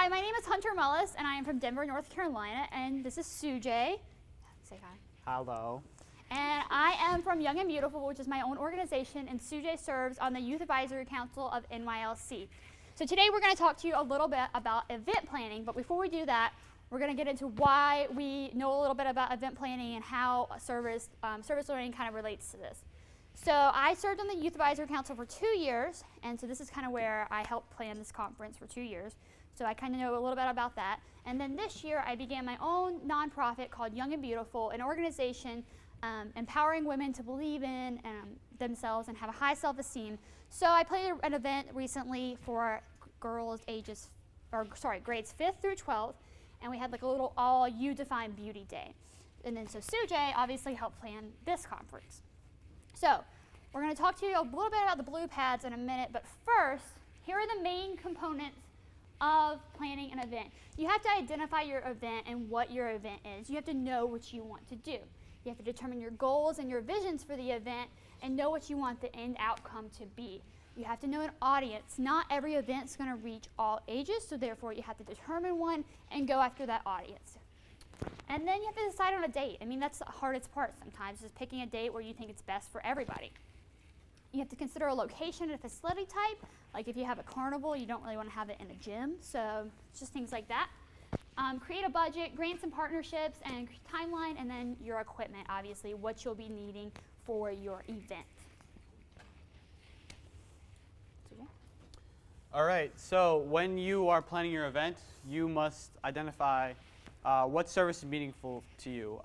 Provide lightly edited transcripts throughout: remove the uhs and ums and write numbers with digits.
Hi, my name is Hunter Mullis, and I am from Denver, North Carolina, and this is Sujay. Say hi. Hello. And I am from Young and Beautiful, which is my own organization, and Sujay serves on the Youth Advisory Council of NYLC. So today we're going to talk to you a little bit about event planning, but before we do that, we're going to get into why we know a little bit about event planning and how service learning kind of relates to this. So I served on the Youth Advisory Council for 2 years, and so this is kind of where I helped plan this conference for 2 years. So I kind of know a little bit about that. And then this year I began my own nonprofit called Young and Beautiful, an organization empowering women to believe in themselves and have a high self-esteem. So I played an event recently for girls grades 5th through 12th, and we had like a little all you define beauty day. And then so Sujay obviously helped plan this conference. So we're going to talk to you a little bit about the blue pads in a minute, but first, here are the main components of planning an event. You have to identify your event and what your event is. You have to know what you want to do. You have to determine your goals and your visions for the event and know what you want the end outcome to be. You have to know an audience. Not every event is going to reach all ages, so therefore you have to determine one and go after that audience. And then you have to decide on a date. I mean, that's the hardest part sometimes, is picking a date where you think it's best for everybody. You have to consider a location and a facility type. Like if you have a carnival, you don't really want to have it in a gym, so it's just things like that. Create a budget, grants and partnerships, and timeline, and then your equipment, obviously, what you'll be needing for your event. All right, so when you are planning your event, you must identify what service is meaningful to you.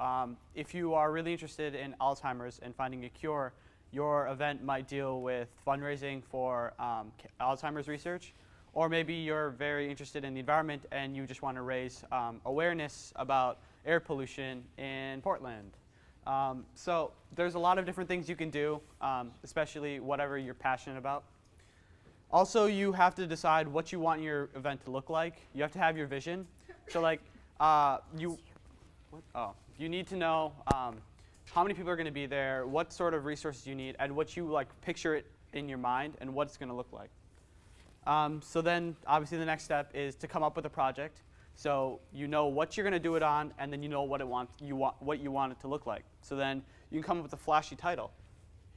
If you are really interested in Alzheimer's and finding a cure, your event might deal with fundraising for Alzheimer's research, or maybe you're very interested in the environment and you just want to raise awareness about air pollution in Portland. So there's a lot of different things you can do, especially whatever you're passionate about. Also, you have to decide what you want your event to look like. You have to have your vision. So like, you need to know how many people are going to be there, what sort of resources you need, and what you like picture it in your mind and what it's going to look like. So then obviously the next step is to come up with a project. So you know what you're going to do it on, and then you know what you want it to look like. So then you can come up with a flashy title.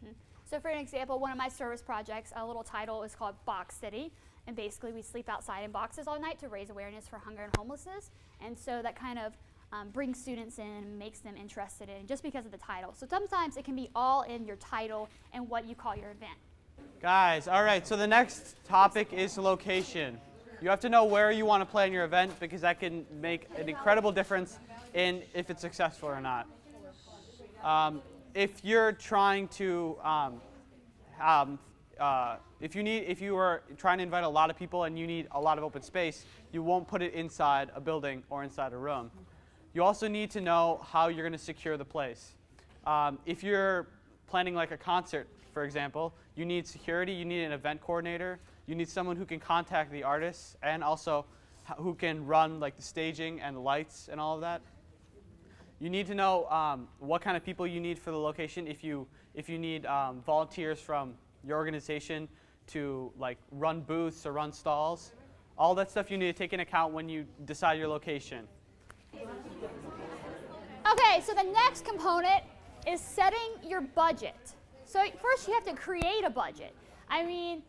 Mm-hmm. So for an example, one of my service projects, a little title is called Box City. And basically we sleep outside in boxes all night to raise awareness for hunger and homelessness. And so that kind of brings students in and makes them interested in just because of the title. So sometimes it can be all in your title and what you call your event. Guys, all right, so the next topic is location. You have to know where you want to plan your event because that can make an incredible difference in if it's successful or not. If you're trying to, if you are trying to invite a lot of people and you need a lot of open space, you won't put it inside a building or inside a room. You also need to know how you're going to secure the place. If you're planning like a concert, for example, you need security, you need an event coordinator, you need someone who can contact the artists and also who can run like the staging and the lights and all of that. You need to know what kind of people you need for the location. If you need volunteers from your organization to like run booths or run stalls, all that stuff you need to take into account when you decide your location. Okay, so the next component is setting your budget. So first you have to create a budget. I mean,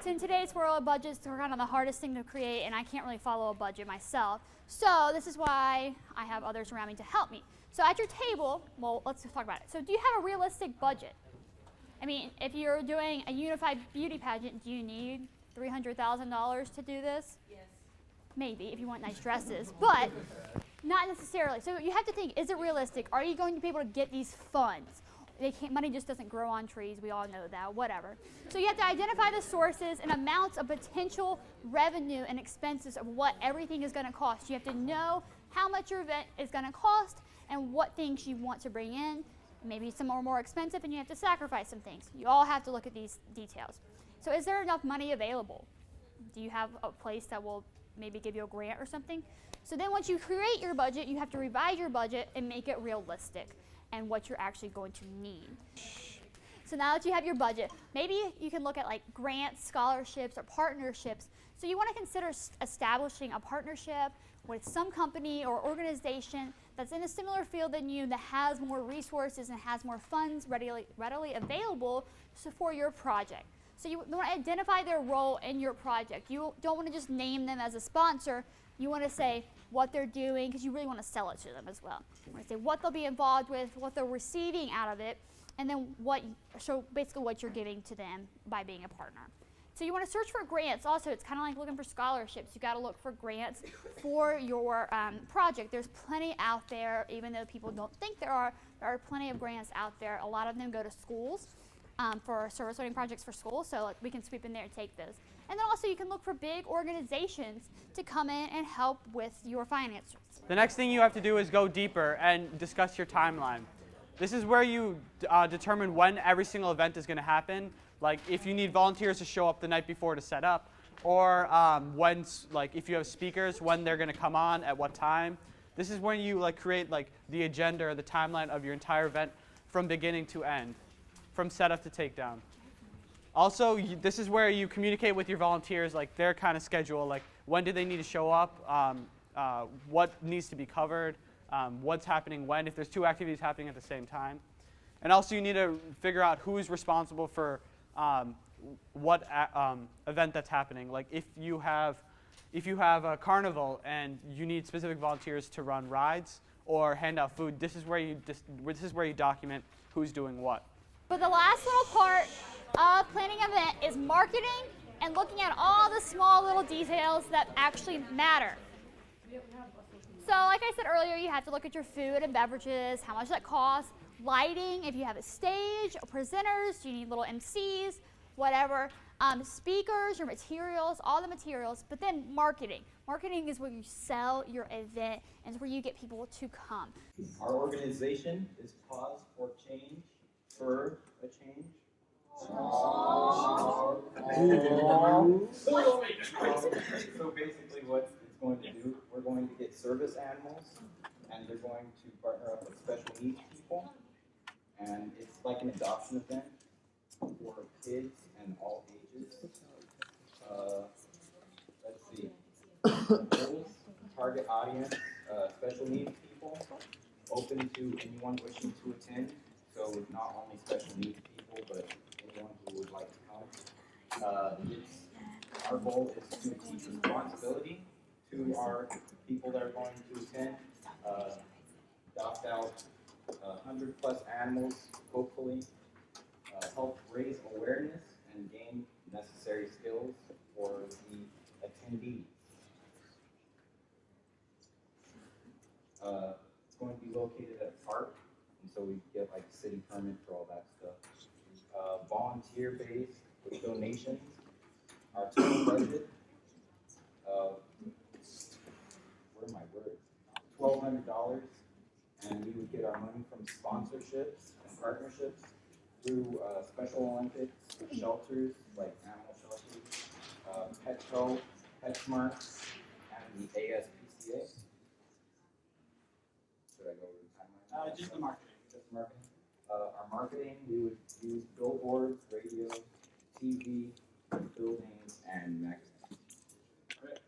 in today's world, budgets are kind of the hardest thing to create, and I can't really follow a budget myself. So this is why I have others around me to help me. So at your table, well, let's talk about it. So do you have a realistic budget? I mean, if you're doing a unified beauty pageant, do you need $300,000 to do this? Yes. Maybe, if you want nice dresses, but not necessarily. So you have to think, is it realistic? Are you going to be able to get these funds? Money just doesn't grow on trees, we all know that, whatever. So you have to identify the sources and amounts of potential revenue and expenses of what everything is going to cost. You have to know how much your event is going to cost and what things you want to bring in. Maybe some are more expensive and you have to sacrifice some things. You all have to look at these details. So is there enough money available? Do you have a place that will maybe give you a grant or something? So then once you create your budget, you have to revise your budget and make it realistic and what you're actually going to need. So now that you have your budget, maybe you can look at like grants, scholarships, or partnerships. So So you want to consider establishing a partnership with some company or organization that's in a similar field than you, that has more resources and has more funds readily available for your project. So you want to identify their role in your project. You don't want to just name them as a sponsor. You want to say what they're doing, because you really want to sell it to them as well. You want to say what they'll be involved with, what they're receiving out of it, and then basically what you're giving to them by being a partner. So you want to search for grants. Also, it's kind of like looking for scholarships. You got to look for grants for your project. There's plenty out there, even though people don't think there are plenty of grants out there. A lot of them go to schools for service learning projects for schools, so we can sweep in there and take those. And then also you can look for big organizations to come in and help with your finances. The next thing you have to do is go deeper and discuss your timeline. This is where you determine when every single event is going to happen. Like if you need volunteers to show up the night before to set up, or if you have speakers, when they're going to come on, at what time. This is when you create the agenda or the timeline of your entire event from beginning to end, from setup to takedown. Also, this is where you communicate with your volunteers, their kind of schedule, when do they need to show up, what needs to be covered, what's happening when, if there's two activities happening at the same time. And also you need to figure out who's responsible for what event that's happening. Like if you have a carnival and you need specific volunteers to run rides or hand out food, this is where you document who's doing what. But the last little part of planning an event is marketing and looking at all the small little details that actually matter. So like I said earlier, you have to look at your food and beverages, how much that costs, lighting, if you have a stage, presenters, do you need little MCs, whatever, speakers, your materials, all the materials, but then marketing. Marketing is where you sell your event and it's where you get people to come. Our organization is Pause for Change, for a change. So basically what it's going to do, we're going to get service animals and they're going to partner up with special needs people, and it's like an adoption event for kids and all ages. Let's see. Goals, target audience, special needs people, open to anyone wishing to attend. So not only special needs people, but anyone who would like to come. Our goal is to teach responsibility to our people that are going to attend. Adopt out 100+ animals, hopefully. Help raise awareness and gain necessary skills for the attendees. It's going to be located at a park, and so we get city permit for all that stuff. Volunteer based with donations. Our total budget of $1,200, and we would get our money from sponsorships and partnerships through Special Olympics, shelters like animal shelters, Petco, PetSmart, and the ASPCA. Should I go over the timeline? Just the marketing. Just marketing. Our marketing, we would use billboards, radio, TV, buildings, and magazines. Great.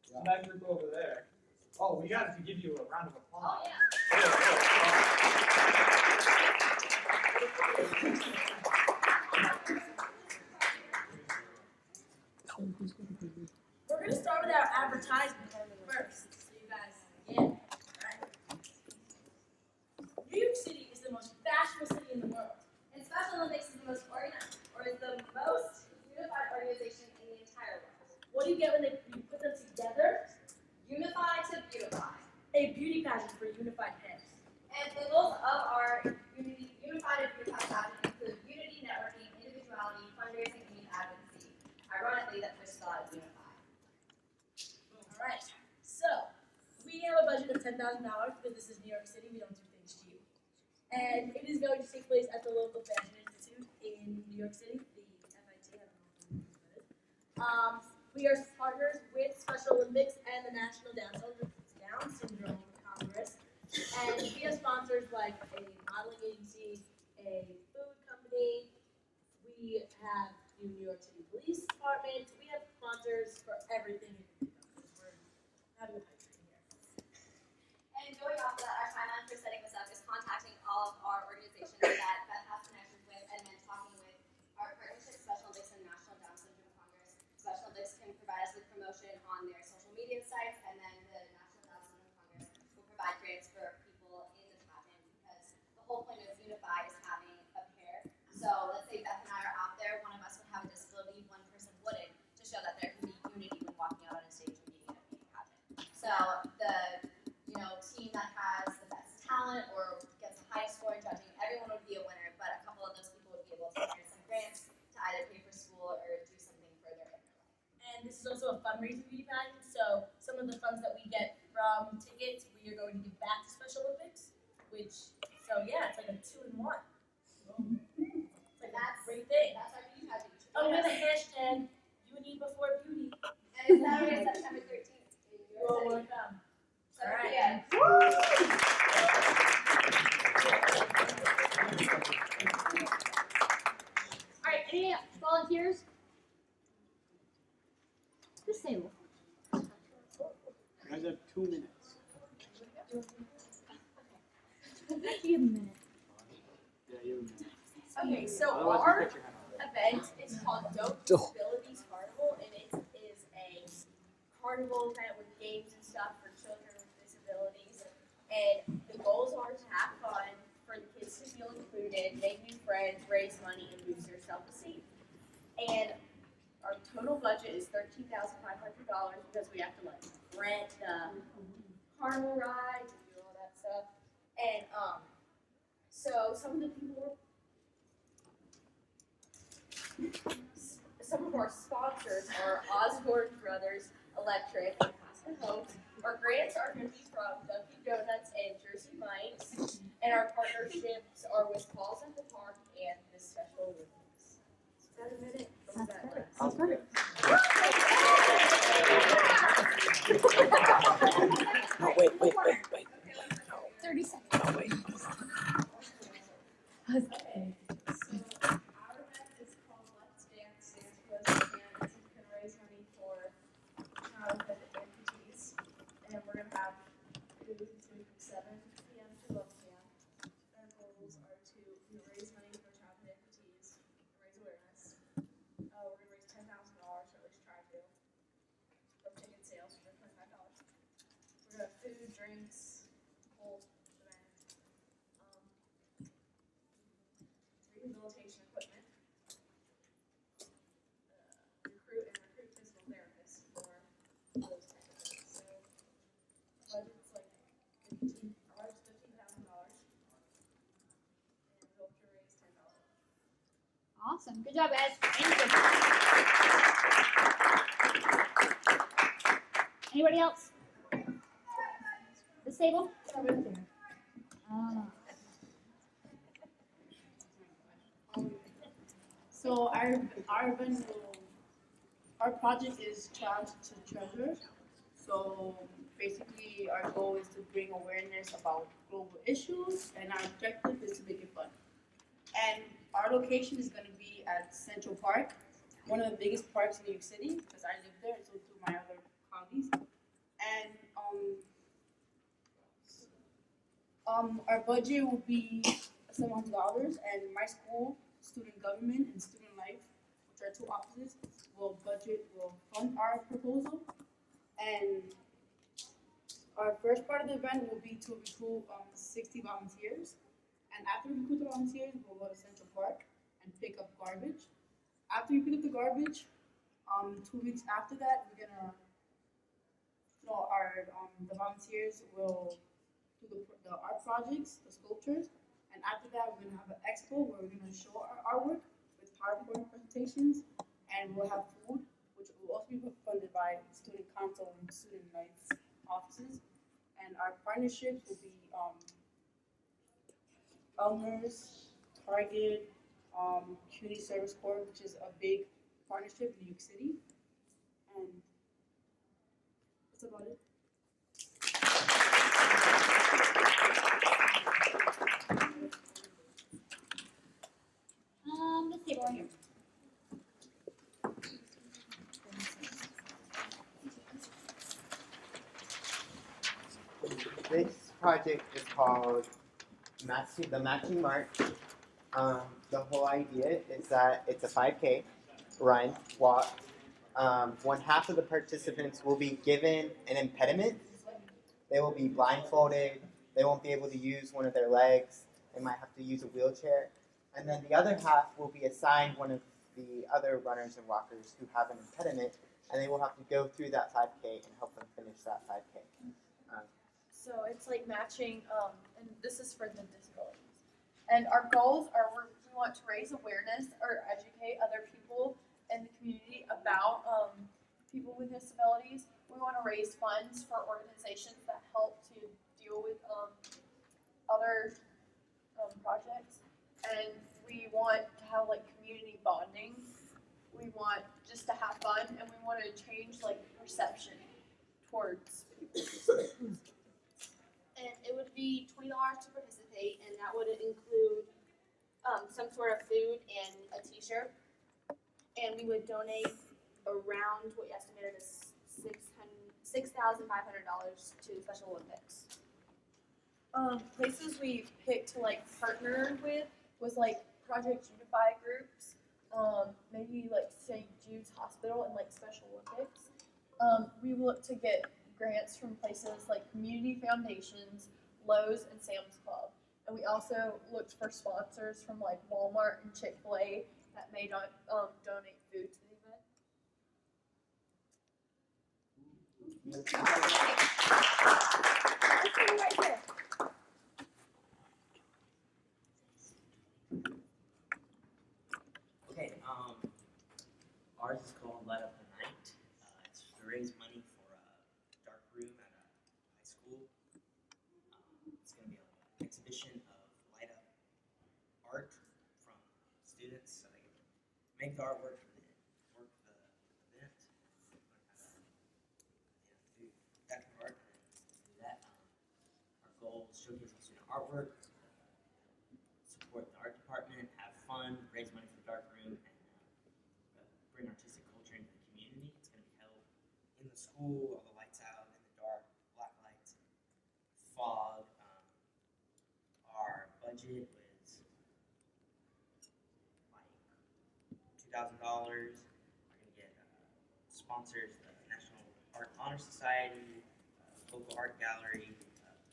So that group over there. Oh, we got to give you a round of applause. Oh, yeah. We're going to start with our advertisement first, so you guys get it. Right? New York City is the most fashionable city in the world. And Special Olympics is the most organized, or is the most unified organization in the entire world. What do you get when you put them together? Unify to beautify. A beauty pageant for unified heads. And the goals of our unified and beautify pageant include unity, networking, individuality, fundraising, and youth advocacy. Ironically, that first thought is unify. All right. So we have a budget of $10,000 because this is New York City. We don't do things cheap. And it is going to take place at the local Fashion Institute in New York City, the FIT. I don't know what that is. We are partners with Special Olympics and the National Down Syndrome Congress. And we have sponsors like a modeling agency, a food company. We have the New York City Police Department. We have sponsors for everything. We're having a high train here. And going off of that, our timeline for setting this up is contacting all of our organizations that Beth has connected with and then talking with our partnership, Special Olympics and National Down Syndrome Congress. Special Olympics can provide us with promotion on their social media sites, and then the National Down Syndrome Congress will provide grants for people in the pageant because the whole point of Unify is having a pair. So let's say Beth and I are out there, one of us would have a disability, one person wouldn't, to show that there can be unity when walking out on a stage and being in a beauty pageant. So the team that has the best talent or gets the highest score in judging, everyone would be a winner, but a couple of those people would be able to earn some grants to either pay for school or do something further in their life. And this is also a fundraising beauty pageant, so some of the funds that we get from tickets, we are going to give back to Special Olympics, which, so yeah, it's like a 2-in-1. It's like a great thing. That's our beauty pageant. Oh, we have a hashtag, Unity Before Beauty. And it's Saturday, September 13th. In New You all York want City. to come. So, All right. yeah. All right, any volunteers? This table. You guys have 2 minutes. Give a minute. Yeah, you have a minute. Okay, so Otherwise, our you put your hand up. event is called Dope Disabilities Carnival, and it is a carnival event with games and stuff for children with disabilities. And the goals are to have fun, for the kids to feel included, make new friends, raise money, and boost their self-esteem. And our total budget is $13,500 because we have to like rent the carnival rides and do all that stuff. And so some of the people some of our sponsors are Osborne Brothers Electric and Costco Homes. Our grants are going to be from Dunkin' Donuts and Jersey Mike's. And our partnerships are with Calls at the Park and the Special Olympics. Is that a minute? Or was that less? Sounds great. No, wait. 30 seconds. No, wait. Okay. So our event is called Let's Dance. Dance because we can. You can raise money for childhood amputees. And we're going to have food from 7 p.m. to 11 p.m. Our goals are to raise money for childhood amputees, raise awareness. We're going to raise $10,000, or at least try to, from ticket sales for $25. We're going to have food, drinks, whole event. Rehabilitation equipment. Recruit physical therapists for those type of things. So budget's like $15,000, and we hope to raise $10,000. Awesome. Good job, guys. Thank you. Anybody else? This table? Ah. So our project is Child to Treasure. So basically our goal is to bring awareness about global issues, and our objective is to make it fun. And our location is going to be at Central Park, one of the biggest parks in New York City, because I live there, so do my other colleagues. And our budget will be $700, and my school, student government and student life, which are two opposites, will fund our proposal. And our first part of the event will be to recruit 60 volunteers. And after we recruit the volunteers, we'll go to Central Park and pick up garbage. After we pick up the garbage, 2 weeks after that, we're gonna, the volunteers will do the art projects, the sculptures. And after that, we're gonna have an expo where we're gonna show our artwork with PowerPoint presentations, and we'll have food, which will also be funded by Student Council and Student Life offices. And our partnerships will be Elmer's, Target, Community Service Corps, which is a big partnership in New York City, and that's about it. This table right here. this project is called the Matching March. The whole idea is that it's a 5K run, walk. One half of the participants will be given an impediment. They will be blindfolded. They won't be able to use one of their legs. They might have to use a wheelchair. And then the other half will be assigned one of the other runners and walkers who have an impediment, and they will have to go through that 5K and help them finish that 5K. So it's like matching, and this is for the disabilities. And our goals are we want to raise awareness or educate other people in the community about people with disabilities. We want to raise funds for organizations that help to deal with other projects. And we want to have like community bonding. We want just to have fun, and we want to change like perception towards people. And it would be $20 to participate, and that would include some sort of food and a T-shirt. And we would donate around what you estimated is $6,500 to Special Olympics. Places we picked to like partner with was like Project Unify groups, maybe like St. Jude's Hospital and like Special Olympics. We look to get grants from places like community foundations, Lowe's, and Sam's Club. And we also looked for sponsors from like Walmart and Chick-fil-A that may donate food to the event. Right here. Okay, ours is called Light Up the Night. It's to raise money for a dark room at a high school. It's going to be an exhibition of light up art from students, so they can make the artwork for the event. Do decorative art and do that. Our goal is showcasing student artwork, support the art department, have fun, raise money for the dark room, and bring artistic culture into the community. It's going to be held in the school, all the lights out, in the dark, black lights, fog. Our budget was like $2,000. We're going to get sponsors, the National Art Honor Society, local art gallery,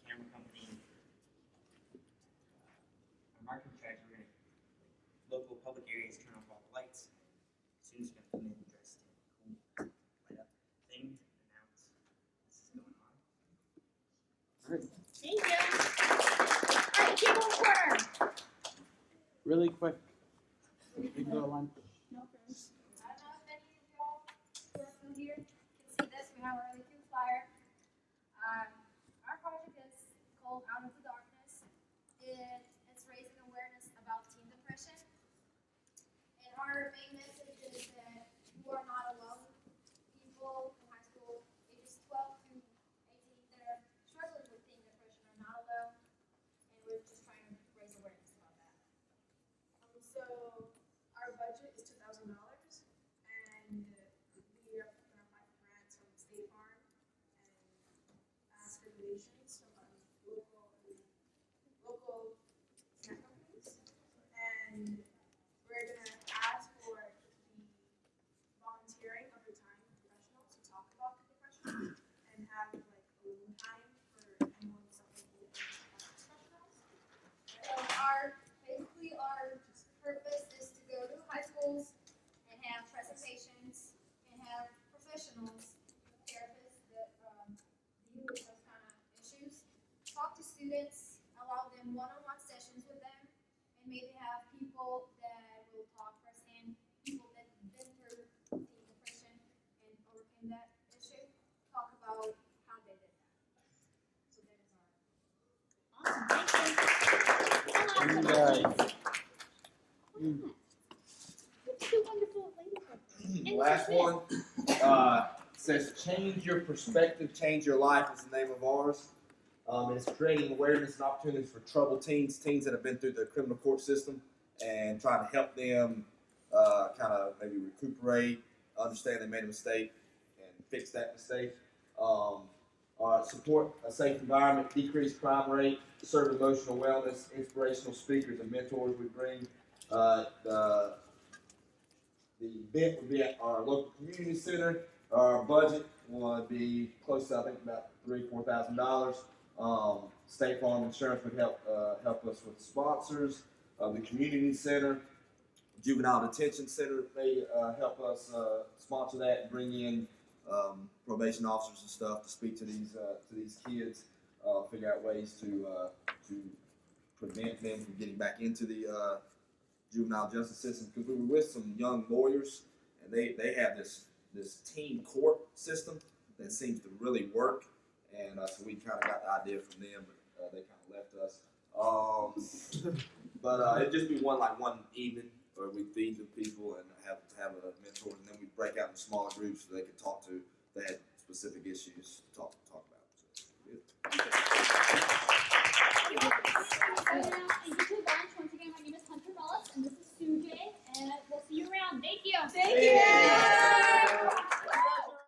camera company. Our marketing strategy, we're going to local public areas turn off all the lights. Students are going to come in dressed in cool, light up things and announce this is going on. Thank you. All right, people in the corner. Really quick. We can go to lunch. I don't know if any of y'all who are from here can see this. We have a really cute flyer. Our project is called Out of the Darkness. It's raising awareness about teen depression. And our main message is that you are not alone. People in high school, ages 12 to 18 that are struggling with teen depression are not alone. And we're just trying to raise awareness about that. So our budget is $2,000, and we are going to apply for grants from State Farm and ask for donations from local snack companies. And we're going to ask for the volunteering of retiring professionals to talk about the depression and have like alone time for anyone suffering from depression professionals. So basically our purpose is to go to high schools and have presentations and have professionals, therapists that deal with those kind of issues, talk to students, allow them one-on-one sessions with them, and maybe have people that will talk firsthand, people that have been through teen depression and overcame that issue, talk about how they did that. So that is our Awesome. Thank you. Guys. Two wonderful ladies. And Last Smith. one says change your perspective, change your life is the name of ours. It's creating awareness and opportunities for troubled teens that have been through the criminal court system, and trying to help them kind of maybe recuperate, understand they made a mistake, and fix that mistake. support a safe environment, decrease crime rate, serve emotional wellness, inspirational speakers and mentors we bring. The event would be at our local community center. Our budget would be close to, I think, about $4,000. State Farm Insurance would help us with sponsors. The community center, juvenile detention center may help us sponsor that and bring in probation officers and stuff to speak to these kids, figure out ways to prevent them from getting back into the juvenile justice system, because we were with some young lawyers and they have this teen court system that seems to really work, and so we kind of got the idea from them, but they kind of left us. But it'd just be one evening where we feed the people and have a mentor, and then we break out in smaller groups so they could talk to, they had specific issues to talk about. Thank you to lunch. Once again, my name is Hunter Bellis, and this is Sujay, and we'll see you around. Thank you. Thank you.